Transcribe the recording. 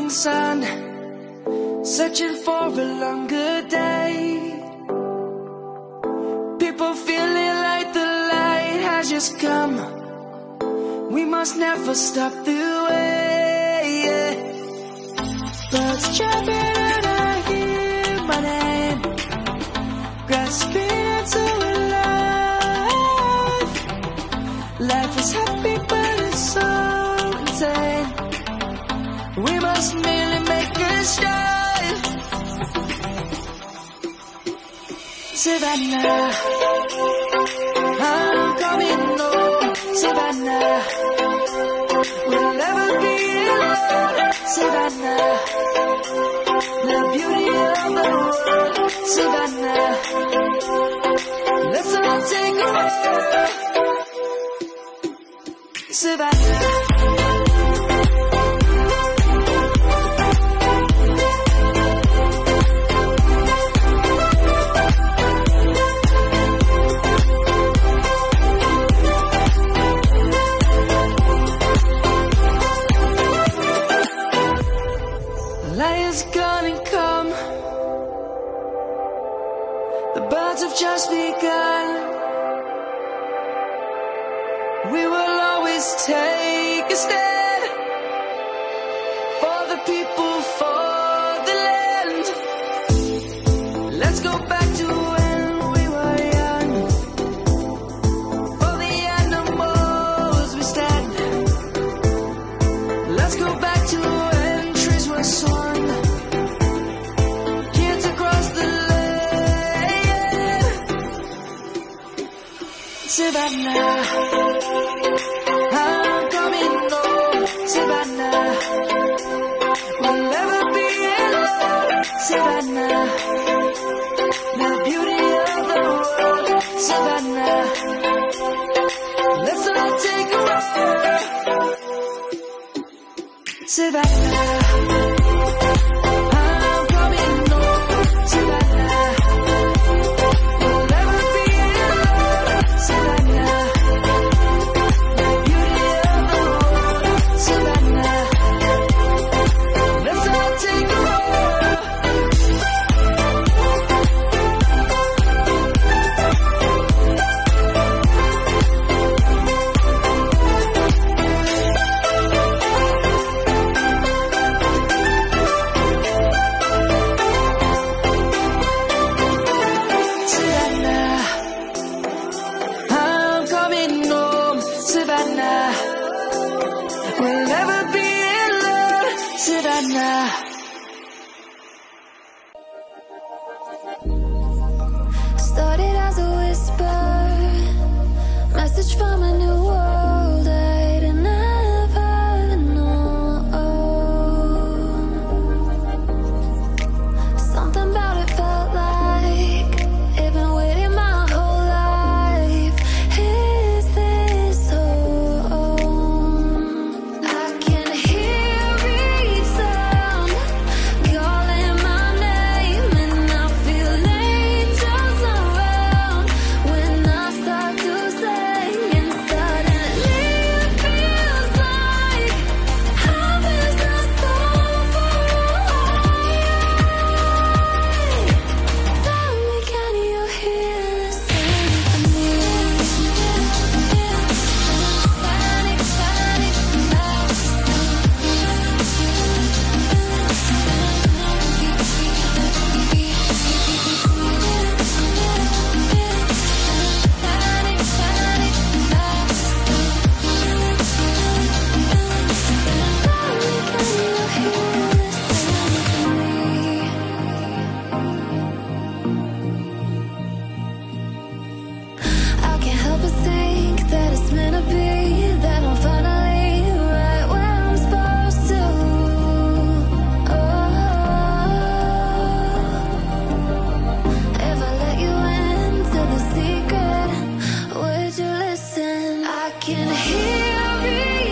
morning sun, searching for a longer day. People feeling like the light has just come. We must never stop the way. Birds chirping and I hear my name, grasping into life. Life is happy but it's so insane. We must merely make a start. Savannah, I'm coming home. Savannah, we'll never be alone. Savannah, the beauty of the world. Savannah, let's all take a walk. Savannah. Lion's gonna come. The birds have just begun. We will always take a stand for the people, for the land. Let's go back to when we were young. For the animals we stand. Let's go back to when trees were swung. Kids across the land. Savannah, I'm coming home. Savannah, we'll never be alone. Savannah, the beauty of the world. Savannah, let's all take a walk. Savannah, I'm coming home. Savannah, we'll never be alone. Savannah, the beauty of the world. Savannah, let's all take a walk. Savannah, I'm coming home. Savannah, we'll never be alone. Savannah. Started as a whisper, message from a new world I'd never known. Something about it felt like it'd been waiting my whole life. Is this home? I can hear each sound calling my name, and I feel angels around when I start to sing. And suddenly it feels like heaven is not so far away. Tell me, can you hear the symphony? Panic, panic, I can't help but think that it's meant to be, that I'm finally right where I'm supposed to. If I let you into the secret, would you listen? I can hear